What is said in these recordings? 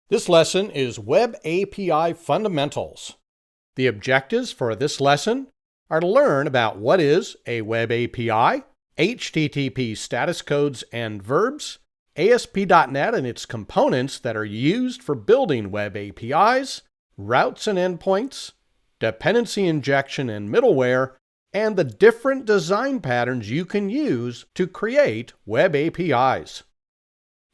This lesson is Web API Fundamentals. The objectives for this lesson are to learn about what is a Web API, HTTP status codes and verbs, ASP.NET and its components that are used for building Web APIs, routes and endpoints, dependency injection and middleware, and the different design patterns you can use to create Web APIs.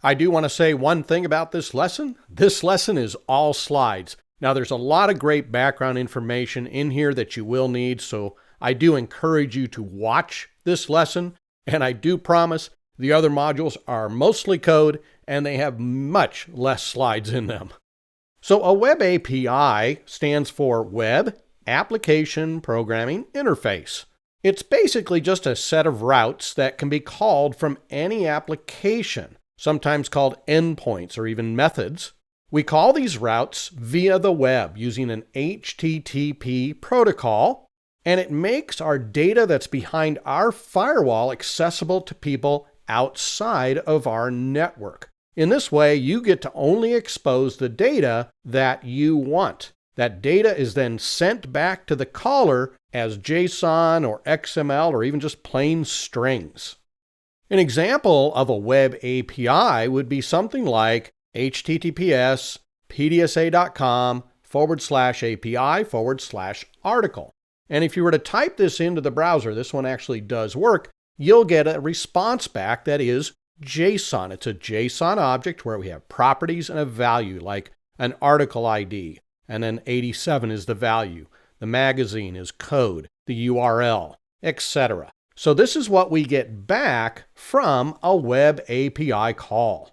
I do want to say one thing about this lesson. This lesson is all slides. Now, there's a lot of great background information in here that you will need, so I do encourage you to watch this lesson, and I do promise the other modules are mostly code, and they have much less slides in them. So a Web API stands for Web Application Programming Interface. It's basically just a set of routes that can be called from any application, sometimes called endpoints or even methods. We call these routes via the web using an HTTP protocol, and it makes our data that's behind our firewall accessible to people outside of our network. In this way, you get to only expose the data that you want. That data is then sent back to the caller as JSON or XML or even just plain strings. An example of a web API would be something like https pdsa.com/API/article. And if you were to type this into the browser, this one actually does work, you'll get a response back that is JSON. It's a JSON object where we have properties and a value like an article ID, and then 87 is the value. The magazine is code, the URL, etc. So this is what we get back from a web API call.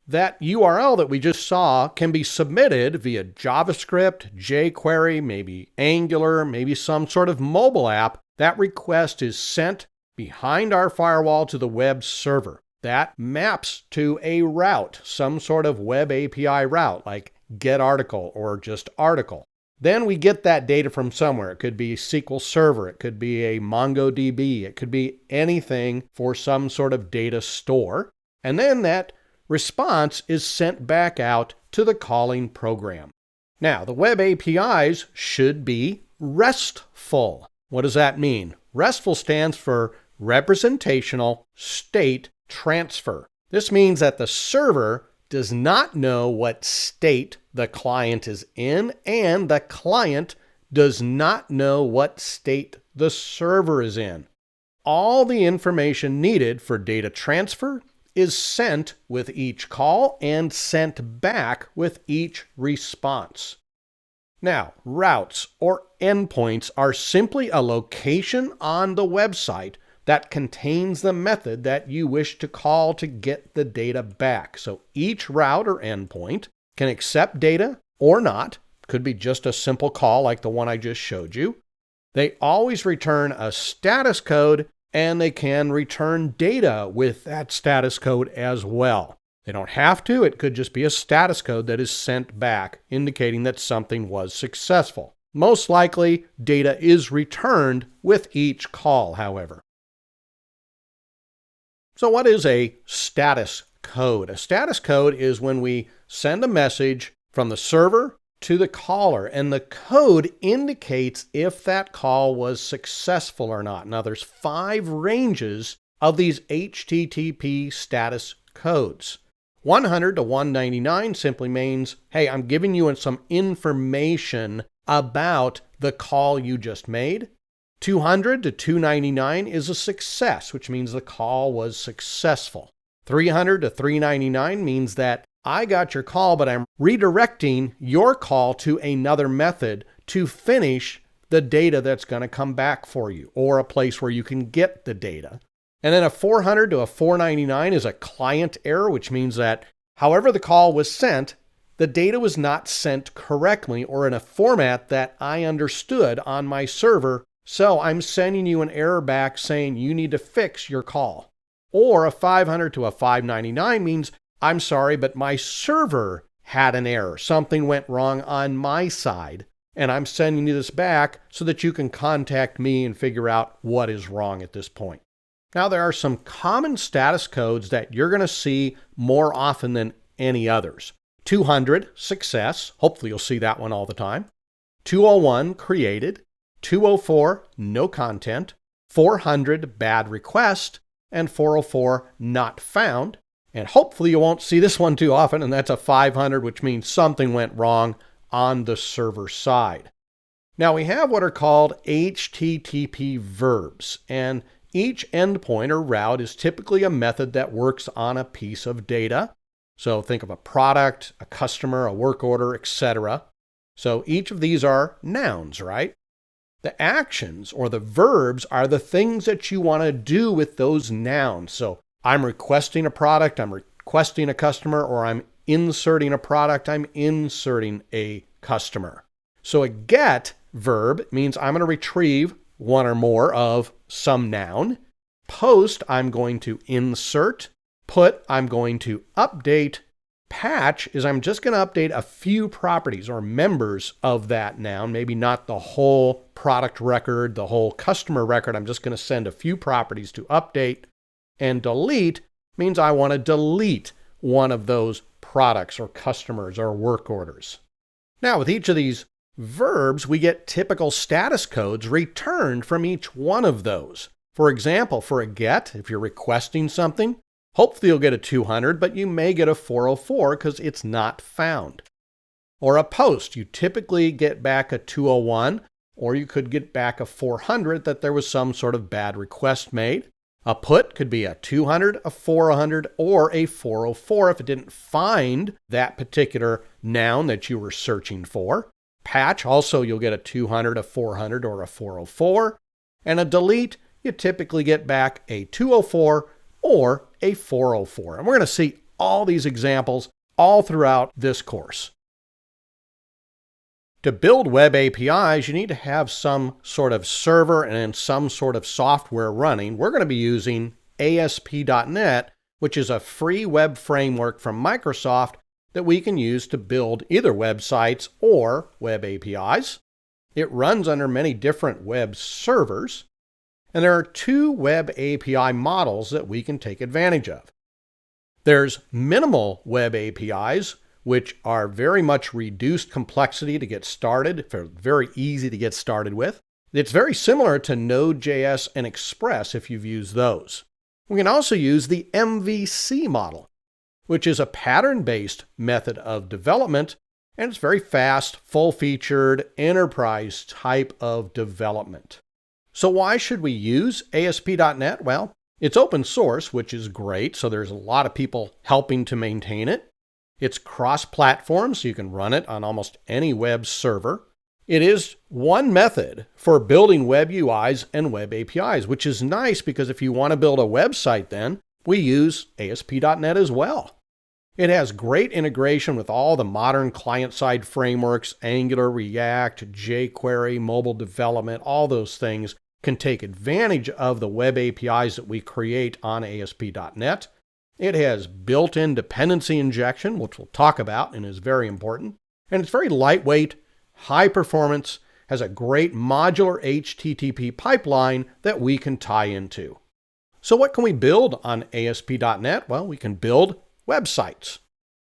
That URL that we just saw can be submitted via JavaScript, jQuery, maybe Angular, maybe some sort of mobile app. That request is sent behind our firewall to the web server. That maps to a route, some sort of web API route like getArticle or just article. Then we get that data from somewhere. It could be SQL Server, it could be a MongoDB, it could be anything for some sort of data store. And then that response is sent back out to the calling program. Now, the web APIs should be RESTful. What does that mean? RESTful stands for Representational State Transfer. This means that the server does not know what state the client is in, and the client does not know what state the server is in. All the information needed for data transfer is sent with each call and sent back with each response. Now, routes or endpoints are simply a location on the website that contains the method that you wish to call to get the data back. So each route or endpoint can accept data or not. Could be just a simple call like the one I just showed you. They always return a status code, and they can return data with that status code as well. They don't have to. It could just be a status code that is sent back, indicating that something was successful. Most likely, data is returned with each call, however. So what is a status code? A status code is when we send a message from the server to the caller, and the code indicates if that call was successful or not. Now, there's 5 ranges of these HTTP status codes. 100 to 199 simply means, hey, I'm giving you some information about the call you just made. 200 to 299 is a success, which means the call was successful. 300 to 399 means that I got your call, but I'm redirecting your call to another method to finish the data that's going to come back for you, or a place where you can get the data. And then a 400 to a 499 is a client error, which means that however the call was sent, the data was not sent correctly or in a format that I understood on my server. So I'm sending you an error back saying you need to fix your call. Or a 500 to a 599 means, I'm sorry, but my server had an error. Something went wrong on my side, and I'm sending you this back so that you can contact me and figure out what is wrong at this point. Now, there are some common status codes that you're going to see more often than any others. 200, success. Hopefully you'll see that one all the time. 201, created. 204, no content. 400, bad request. And 404, not found. And hopefully you won't see this one too often, and that's a 500, which means something went wrong on the server side. Now we have what are called HTTP verbs, and each endpoint or route is typically a method that works on a piece of data. So think of a product, a customer, a work order, etc. So each of these are nouns, right? The actions or the verbs are the things that you want to do with those nouns. So I'm requesting a product, I'm requesting a customer, or I'm inserting a product, I'm inserting a customer. So a get verb means I'm going to retrieve one or more of some noun. Post, I'm going to insert. Put, I'm going to update. Patch is I'm just going to update a few properties or members of that noun, maybe not the whole product record, the whole customer record. I'm just going to send a few properties to update. And delete means I want to delete one of those products or customers or work orders. Now, with each of these verbs, we get typical status codes returned from each one of those. For example, for a get, if you're requesting something, hopefully you'll get a 200, but you may get a 404 because it's not found. Or a post, you typically get back a 201, or you could get back a 400 that there was some sort of bad request made. A put could be a 200, a 400, or a 404 if it didn't find that particular noun that you were searching for. Patch, also you'll get a 200, a 400, or a 404. And a delete, you typically get back a 204 or a 404. And we're going to see all these examples all throughout this course. To build web APIs, you need to have some sort of server and some sort of software running. We're going to be using ASP.NET, which is a free web framework from Microsoft that we can use to build either websites or web APIs. It runs under many different web servers, and there are two web API models that we can take advantage of. There's minimal web APIs, which are very much reduced complexity to get started. They're very easy to get started with. It's very similar to Node.js and Express if you've used those. We can also use the MVC model, which is a pattern-based method of development, and it's very fast, full-featured, enterprise type of development. So why should we use ASP.NET? Well, it's open source, which is great, so there's a lot of people helping to maintain it. It's cross-platform, so you can run it on almost any web server. It is one method for building web UIs and web APIs, which is nice because if you want to build a website then, we use ASP.NET as well. It has great integration with all the modern client-side frameworks, Angular, React, jQuery, mobile development, all those things can take advantage of the web APIs that we create on ASP.NET. It has built-in dependency injection, which we'll talk about and is very important. And it's very lightweight, high performance, has a great modular HTTP pipeline that we can tie into. So what can we build on ASP.NET? Well, we can build websites.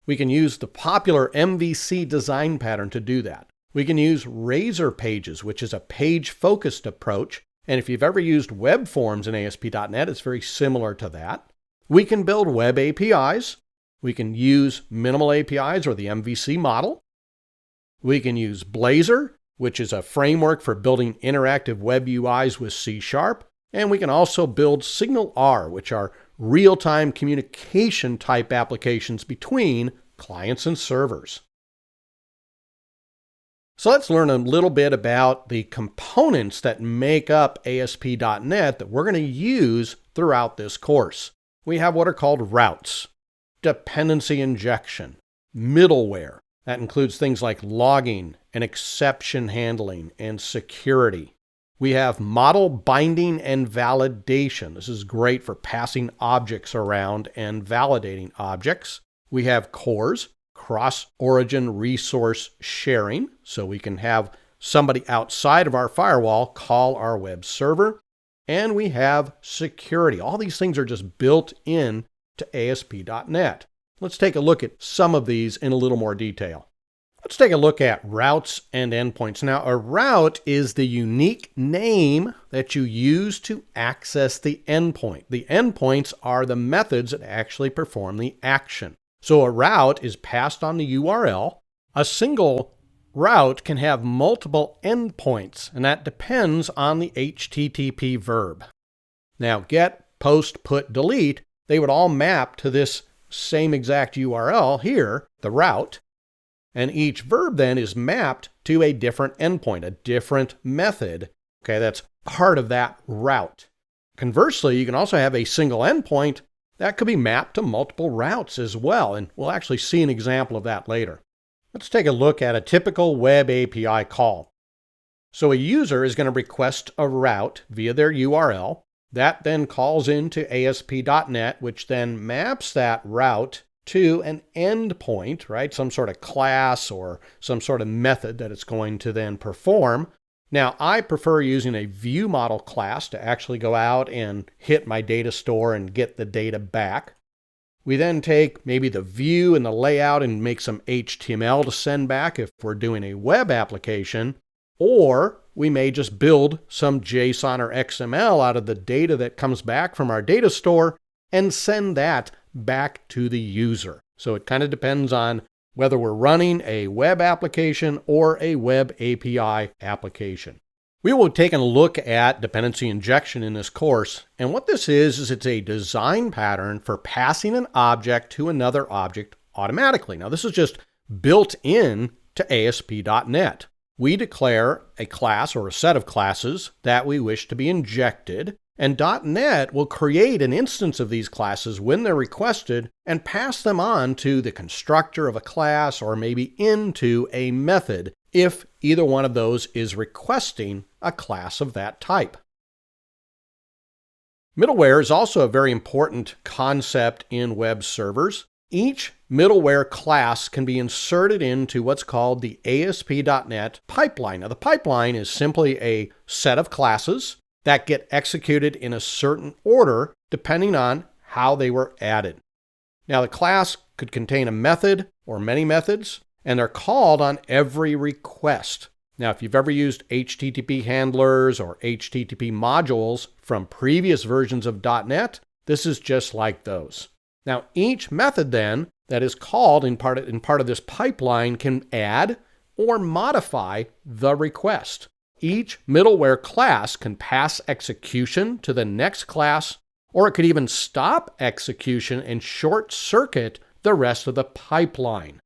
We can use the popular MVC Design Pattern to do that. We can use Razor Pages, which is a page-focused approach. And if you've ever used web forms in ASP.NET, it's very similar to that. We can build web APIs. We can use minimal APIs or the MVC model. We can use Blazor, which is a framework for building interactive web UIs with C#. And we can also build SignalR, which are real-time communication type applications between clients and servers. So let's learn a little bit about the components that make up ASP.NET that we're going to use throughout this course. We have what are called routes, dependency injection, middleware. That includes things like logging and exception handling and security. We have model binding and validation. This is great for passing objects around and validating objects. We have CORS, cross-origin resource sharing, so we can have somebody outside of our firewall call our web server. And we have security. All these things are just built in to ASP.NET. Let's take a look at some of these in a little more detail. Let's take a look at routes and endpoints. Now, a route is the unique name that you use to access the endpoint. The endpoints are the methods that actually perform the action. So a route is passed on the URL. A single route can have multiple endpoints, and that depends on the HTTP verb. Now, get, post, put, delete, they would all map to this same exact URL here, the route. And each verb then is mapped to a different endpoint, a different method. Okay, that's part of that route. Conversely, you can also have a single endpoint that could be mapped to multiple routes as well. And we'll actually see an example of that later. Let's take a look at a typical web API call. So a user is going to request a route via their URL. That then calls into ASP.NET, which then maps that route to an endpoint, right? Some sort of class or some sort of method that it's going to then perform. Now, I prefer using a view model class to actually go out and hit my data store and get the data back. We then take maybe the view and the layout and make some HTML to send back if we're doing a web application, or we may just build some JSON or XML out of the data that comes back from our data store and send that back to the user. So it kind of depends on whether we're running a web application or a web API application. We will take a look at dependency injection in this course, and what this is it's a design pattern for passing an object to another object automatically. Now this is just built in to ASP.NET. We declare a class or a set of classes that we wish to be injected, and .NET will create an instance of these classes when they're requested and pass them on to the constructor of a class or maybe into a method if either one of those is requesting a class of that type. Middleware is also a very important concept in web servers. Each middleware class can be inserted into what's called the ASP.NET pipeline. Now, the pipeline is simply a set of classes that get executed in a certain order depending on how they were added. Now, the class could contain a method or many methods, and they're called on every request. Now, if you've ever used HTTP handlers or HTTP modules from previous versions of .NET, this is just like those. Now, each method then that is called in part of this pipeline can add or modify the request. Each middleware class can pass execution to the next class, or it could even stop execution and short-circuit the rest of the pipeline.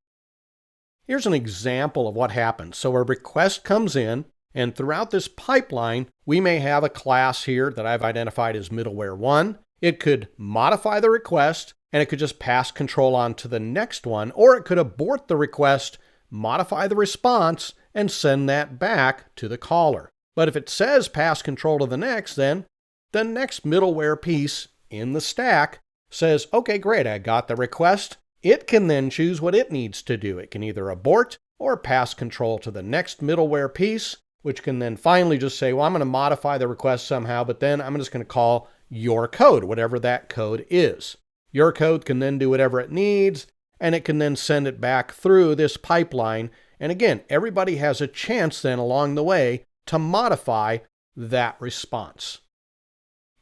Here's an example of what happens. So a request comes in, and throughout this pipeline, we may have a class here that I've identified as middleware 1. It could modify the request, and it could just pass control on to the next one, or it could abort the request, modify the response, and send that back to the caller. But if it says pass control to the next, then the next middleware piece in the stack says, okay, great, I got the request. It can then choose what it needs to do. It can either abort or pass control to the next middleware piece, which can then finally just say, well, I'm going to modify the request somehow, but then I'm just going to call your code, whatever that code is. Your code can then do whatever it needs, and it can then send it back through this pipeline. And again, everybody has a chance then along the way to modify that response.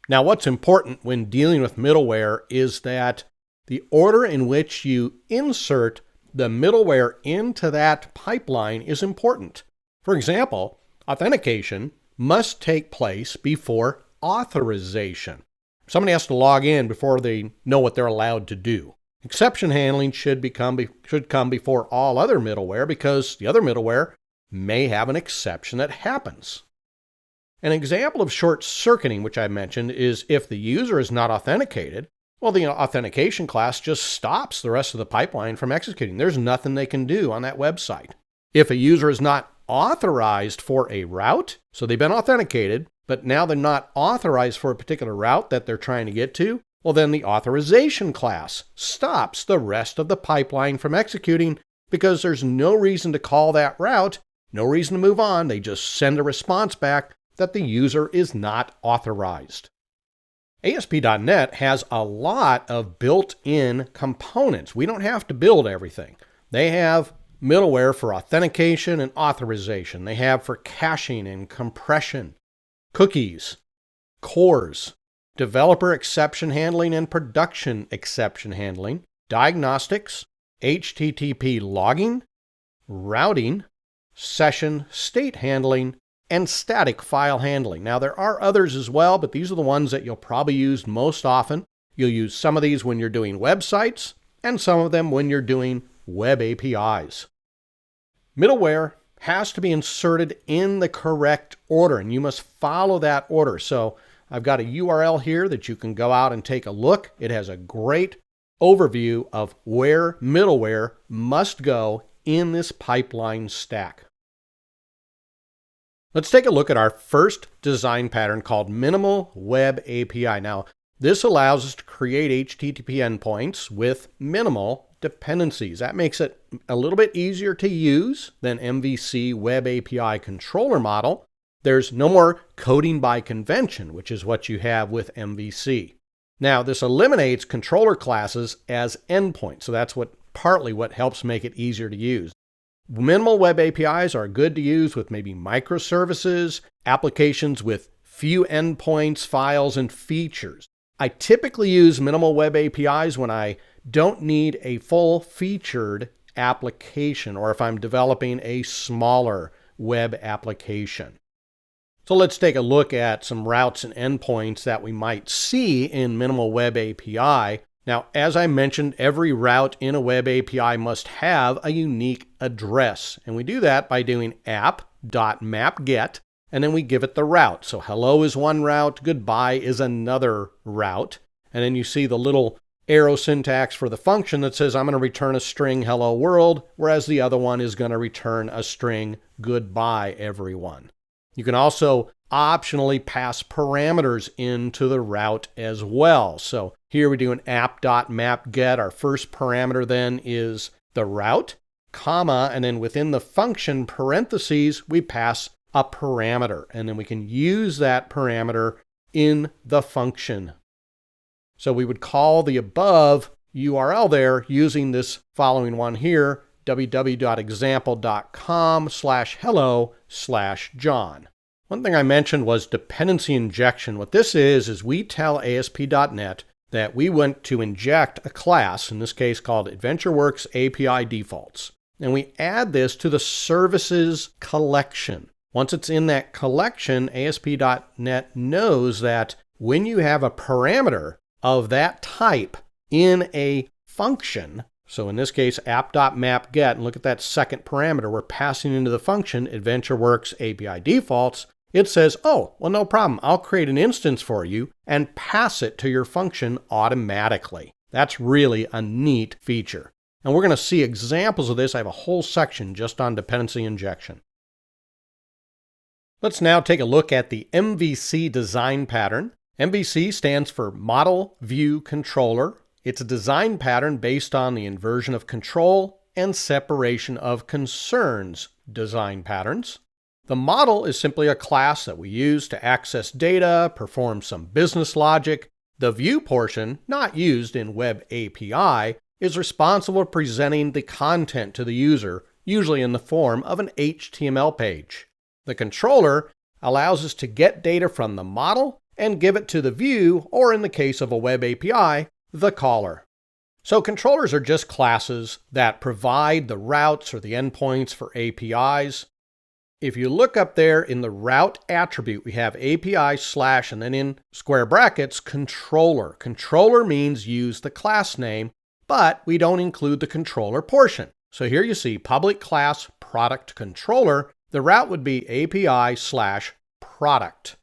Now, what's important when dealing with middleware is that the order in which you insert the middleware into that pipeline is important. For example, authentication must take place before authorization. Somebody has to log in before they know what they're allowed to do. Exception handling should come before all other middleware because the other middleware may have an exception that happens. An example of short-circuiting, which I mentioned, is if the user is not authenticated, well, the authentication class just stops the rest of the pipeline from executing. There's nothing they can do on that website. If a user is not authorized for a route, so they've been authenticated, but now they're not authorized for a particular route that they're trying to get to, well, then the authorization class stops the rest of the pipeline from executing because there's no reason to call that route, no reason to move on. They just send a response back that the user is not authorized. ASP.NET has a lot of built-in components. We don't have to build everything. They have middleware for authentication and authorization. They have for caching and compression, cookies, cores, developer exception handling and production exception handling, diagnostics, HTTP logging, routing, session state handling, and static file handling. Now, there are others as well, but these are the ones that you'll probably use most often. You'll use some of these when you're doing websites, and some of them when you're doing web APIs. Middleware has to be inserted in the correct order, and you must follow that order. So I've got a URL here that you can go out and take a look. It has a great overview of where middleware must go in this pipeline stack. Let's take a look at our first design pattern called Minimal Web API. Now, this allows us to create HTTP endpoints with minimal dependencies. That makes it a little bit easier to use than MVC Web API Controller model. There's no more coding by convention, which is what you have with MVC. Now, this eliminates controller classes as endpoints, so that's partly what helps make it easier to use. Minimal web APIs are good to use with maybe microservices, applications with few endpoints, files, and features. I typically use minimal web APIs when I don't need a full-featured application or if I'm developing a smaller web application. So let's take a look at some routes and endpoints that we might see in Minimal Web API. Now, as I mentioned, every route in a web API must have a unique address. And we do that by doing app.mapGet, and then we give it the route. So hello is one route, goodbye is another route. And then you see the little arrow syntax for the function that says I'm going to return a string hello world, whereas the other one is going to return a string goodbye everyone. You can also optionally pass parameters into the route as well. So here we do an app.mapGet. Our first parameter then is the route, comma, and then within the function parentheses, we pass a parameter. And then we can use that parameter in the function. So we would call the above URL there using this following one here, www.example.com/hello/John. One thing I mentioned was dependency injection. What this is we tell ASP.NET that we want to inject a class, in this case called AdventureWorks API Defaults. And we add this to the services collection. Once it's in that collection, ASP.NET knows that when you have a parameter of that type in a function, so in this case, app.mapGet, and look at that second parameter we're passing into the function, AdventureWorks API Defaults, it says, oh, well, no problem. I'll create an instance for you and pass it to your function automatically. That's really a neat feature. And we're going to see examples of this. I have a whole section just on dependency injection. Let's now take a look at the MVC design pattern. MVC stands for Model View Controller. It's a design pattern based on the inversion of control and separation of concerns design patterns. The model is simply a class that we use to access data, perform some business logic. The view portion, not used in Web API, is responsible for presenting the content to the user, usually in the form of an HTML page. The controller allows us to get data from the model and give it to the view, or in the case of a Web API, the caller. So controllers are just classes that provide the routes or the endpoints for APIs. If you look up there in the route attribute, we have API / and then in square brackets, controller. Controller means use the class name, but we don't include the controller portion. So here you see public class product controller. The route would be API / product.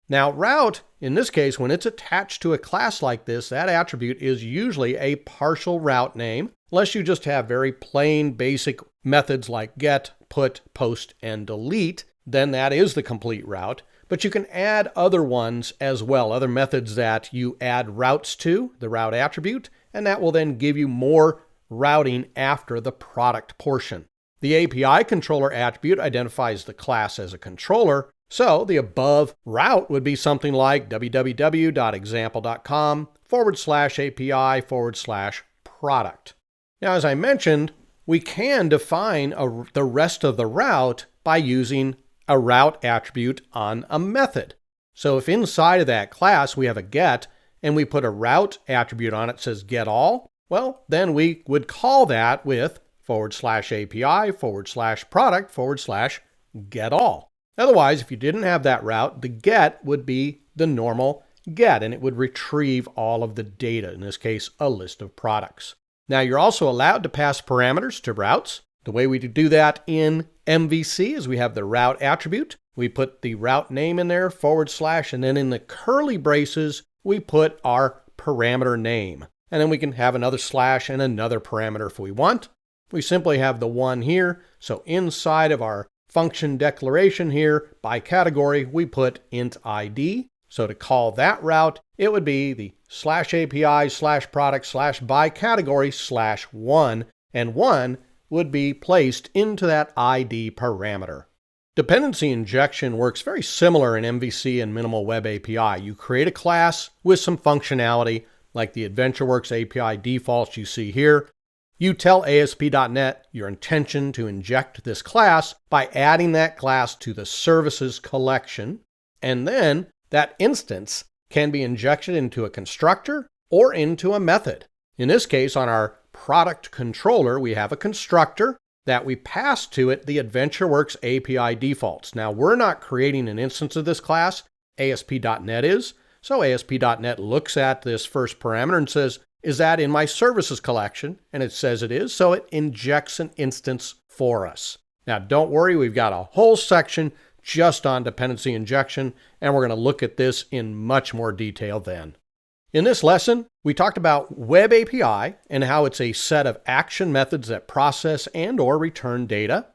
Now, route, in this case, when it's attached to a class like this, that attribute is usually a partial route name, unless you just have very plain basic methods like get, put, post, and delete, then that is the complete route. But you can add other ones as well, other methods that you add routes to, the route attribute, and that will then give you more routing after the product portion. The API controller attribute identifies the class as a controller, So the above route would be something like www.example.com/API/product. Now, as I mentioned, we can define the rest of the route by using a route attribute on a method. So if inside of that class we have a get and we put a route attribute on it that says get all, well, then we would call that with /API/product/get all. Otherwise, if you didn't have that route, the get would be the normal get, and it would retrieve all of the data, in this case, a list of products. Now, you're also allowed to pass parameters to routes. The way we do that in MVC is we have the route attribute. We put the route name in there, /, and then in the curly braces, we put our parameter name. And then we can have another / and another parameter if we want. We simply have the one here. So inside of our function declaration here, by category, we put int ID. So to call that route, it would be the /API/product/by category /1, and 1 would be placed into that ID parameter. Dependency injection works very similar in MVC and Minimal Web API. You create a class with some functionality, like the AdventureWorks API defaults you see here. You tell ASP.NET your intention to inject this class by adding that class to the services collection, and then that instance can be injected into a constructor or into a method. In this case, on our product controller, we have a constructor that we pass to it the AdventureWorks API defaults. Now, we're not creating an instance of this class. ASP.NET is. So ASP.NET looks at this first parameter and says, is that in my services collection? And it says it is, so it injects an instance for us. Now, don't worry, we've got a whole section just on dependency injection, and we're going to look at this in much more detail then. In this lesson, we talked about Web API and how it's a set of action methods that process and/or return data.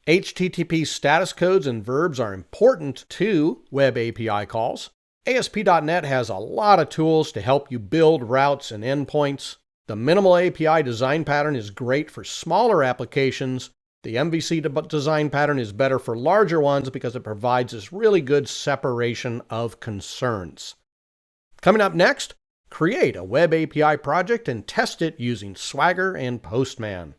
HTTP status codes and verbs are important to Web API calls. ASP.NET has a lot of tools to help you build routes and endpoints. The Minimal API Design Pattern is great for smaller applications. The MVC Design Pattern is better for larger ones because it provides this really good separation of concerns. Coming up next, create a Web API project and test it using Swagger and Postman.